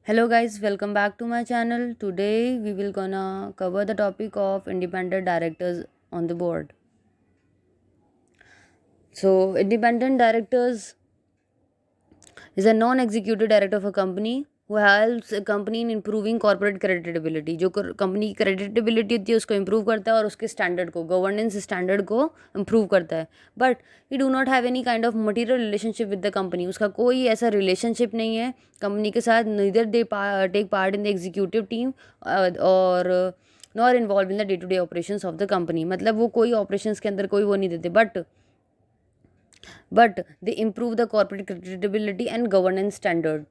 Hello guys, welcome back to my channel. Today we will gonna cover the topic of independent directors on the board. So independent directors is a non-executive director of a company who helps a company in improving corporate creditability. जो company की creditability होती है उसको improve करता है और उसके standard को गवर्नेंस स्टैंडर्ड को इम्प्रूव करता है. But he do not have any kind of material relationship with the company. उसका कोई ऐसा रिलेशनशिप नहीं है कंपनी के साथ. Neither they take part in the executive team और nor involve in the day to day operations of the company. मतलब वो कोई ऑपरेशंस के अंदर कोई वो नहीं देते. But they improve the corporate credibility and governance standard,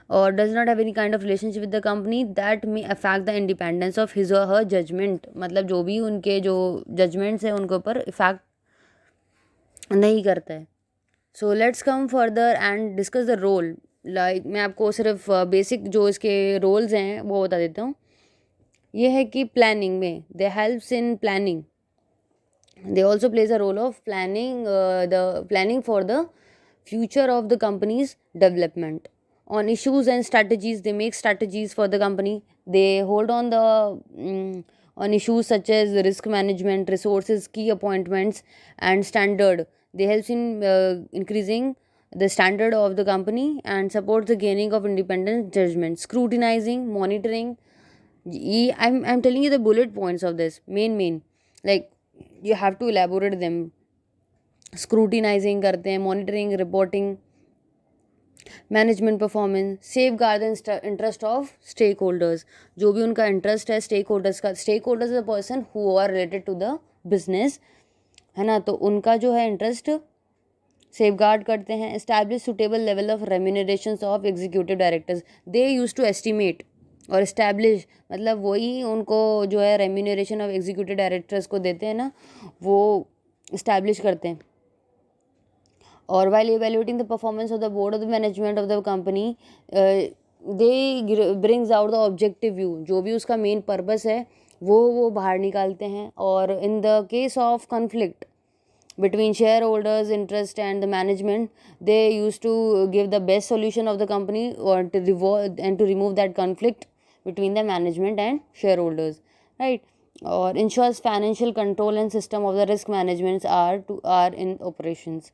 or does not have any kind of relationship with the company that may affect the independence of his or her judgment. मतलब जो भी उनके जो judgments हैं उनके ऊपर effect नहीं करता है. So let's come further and discuss the role. मैं आपको सिर्फ बेसिक जो इसके रोल्स हैं वो बता देता हूँ. ये है कि प्लानिंग में दे helps in planning. They also plays a role of planning for the future of the company's development. On issues and strategies, they make strategies for the company. They hold on on issues such as risk management, resources, key appointments, and standard. They helps in increasing the standard of the company and supports the gaining of independent judgment. Scrutinizing, monitoring. I'm telling you the bullet points of this main like you have to elaborate them. Scrutinising करते हैं, monitoring, reporting, management performance, safe guard the interest of stake holders. जो भी उनका interest है stake holders का. Stake holders is the person who are related to the business, है ना. तो उनका जो है इंटरेस्ट सेफ गार्ड करते हैं. Establish suitable level of remuneration of executive directors. They use to estimate और इस्टेब्लिश, मतलब वही उनको जो है रेम्यूनरेशन ऑफ एग्जीक्यूटिव डायरेक्टर्स को देते हैं ना, वो इस्टेब्लिश करते हैं. और while evaluating the performance of the board of the management of the company, they brings out the objective view. जो भी उसका मेन पर्पस है वो बाहर निकालते हैं. और in the case of conflict between shareholders interest and the management, they used to give the best solution of the company or to remove that conflict between the management and shareholders, right. Or ensures financial control and system of the risk management are in operations.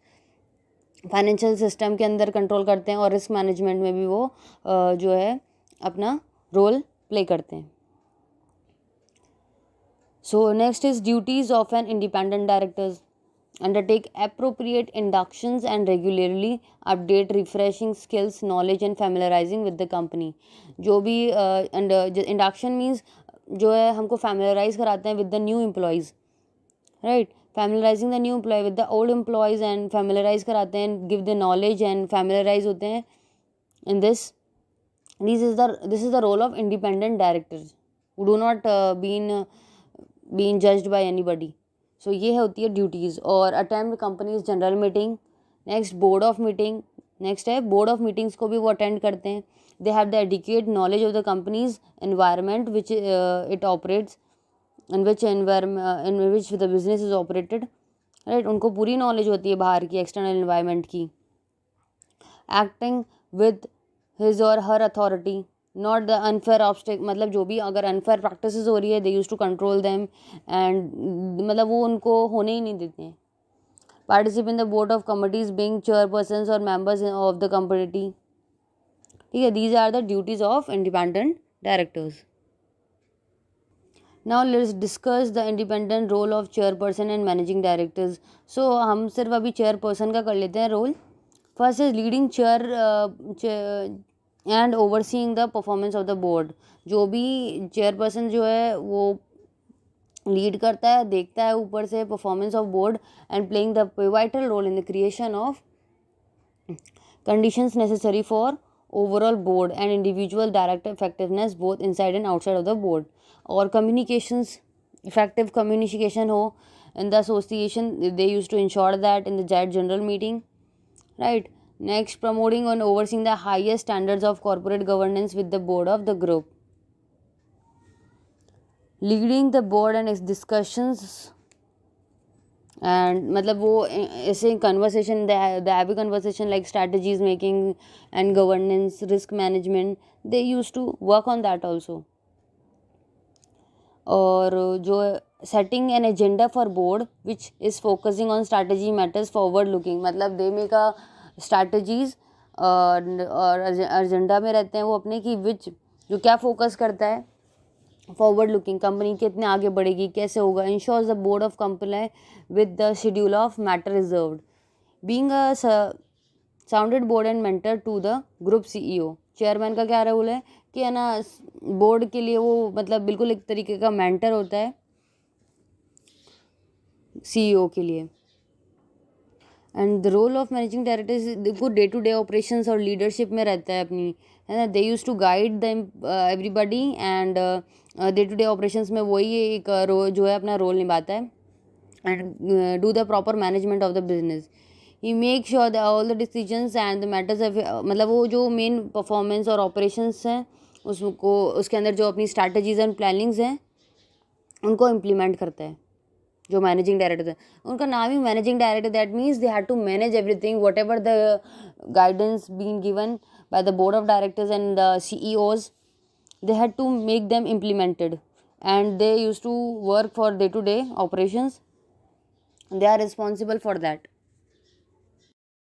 Financial system के अंदर control करते हैं और risk management में भी वो जो है अपना रोल प्ले करते हैं. So next is duties of an independent directors. Undertake appropriate inductions and regularly update refreshing skills, knowledge and familiarizing with the company. जो भी induction means जो है हमको familiarize कराते हैं with the new employees, right. Familiarizing the new employee with the old employees and familiarize कराते हैं, give the knowledge and familiarize होते हैं. In this is the role of independent directors who do not being judged by anybody. सो ये होती है duties. और attend companies general meeting. Next board of meeting. Next है board of meetings को भी वो अटेंड करते हैं. They have the adequate knowledge of the companies environment which it operates in which the business is operated, right. उनको पूरी knowledge होती है बाहर की एक्सटर्नल एनवायरनमेंट की. एक्टिंग विद हिज और हर अथॉरिटी. नॉट द अनफेयर ऑब्स्टिक, मतलब जो भी अगर अनफेयर प्रैक्टिसेस हो रही है they use to control them and मतलब वो उनको होने ही नहीं देते हैं. Participate in the board of committees being chairpersons और मेंबर्स ऑफ द कमिटी. ठीक है, these are the duties of independent directors. Now let's discuss the independent role of chairperson and managing directors. So हम सिर्फ अभी chairperson का कर लेते हैं role. First is leading chair and overseeing the performance of the board. जो भी chairperson जो है वो लीड करता है, देखता है ऊपर से performance of board and playing the vital role in the creation of conditions necessary for overall board and individual director effectiveness both inside and outside of the board. Or communications, effective communication ho in the association, they used to ensure that in the general meeting, right. Next, promoting and overseeing the highest standards of corporate governance with the board of the group. Leading the board and its discussions and मतलब वो ऐसे conversation they have conversation like strategies making and governance risk management, they use to work on that also. और जो setting an agenda for board which is focusing on strategy matters forward looking, मतलब they make a strategies और agenda में रहते हैं वो अपने की विच जो क्या फोकस करता है फॉरवर्ड लुकिंग, कंपनी कितने आगे बढ़ेगी, कैसे होगा. Ensures the board of comply with the schedule of matter reserved, being a sounded board and mentor to the group CEO. Chairman का क्या रोल है कि है ना, बोर्ड के लिए वो मतलब बिल्कुल एक तरीके का मेंटर होता है सीईओ के लिए. And the role of managing director देखो डे टू डे ऑपरेशंस और लीडरशिप में रहता है अपनी, है ना. They use to guide the everybody and day to day operations में वही एक जो है अपना रोल निभाता है. And do the proper management of the business. He make sure the all the decisions and the matters, मतलब वो जो मेन परफॉर्मेंस और ऑपरेशंस हैं उसको उसके अंदर जो अपनी स्ट्रैटेजीज एंड प्लानिंग्स हैं उनको इम्प्लीमेंट करता है. जो मैनेजिंग डायरेक्टर है उनका नाम ही managing director, that means they have to manage everything whatever the guidance been given by the board of directors and the CEOs, they had to make them implemented, and they used to work for day to day operations. They are responsible for that.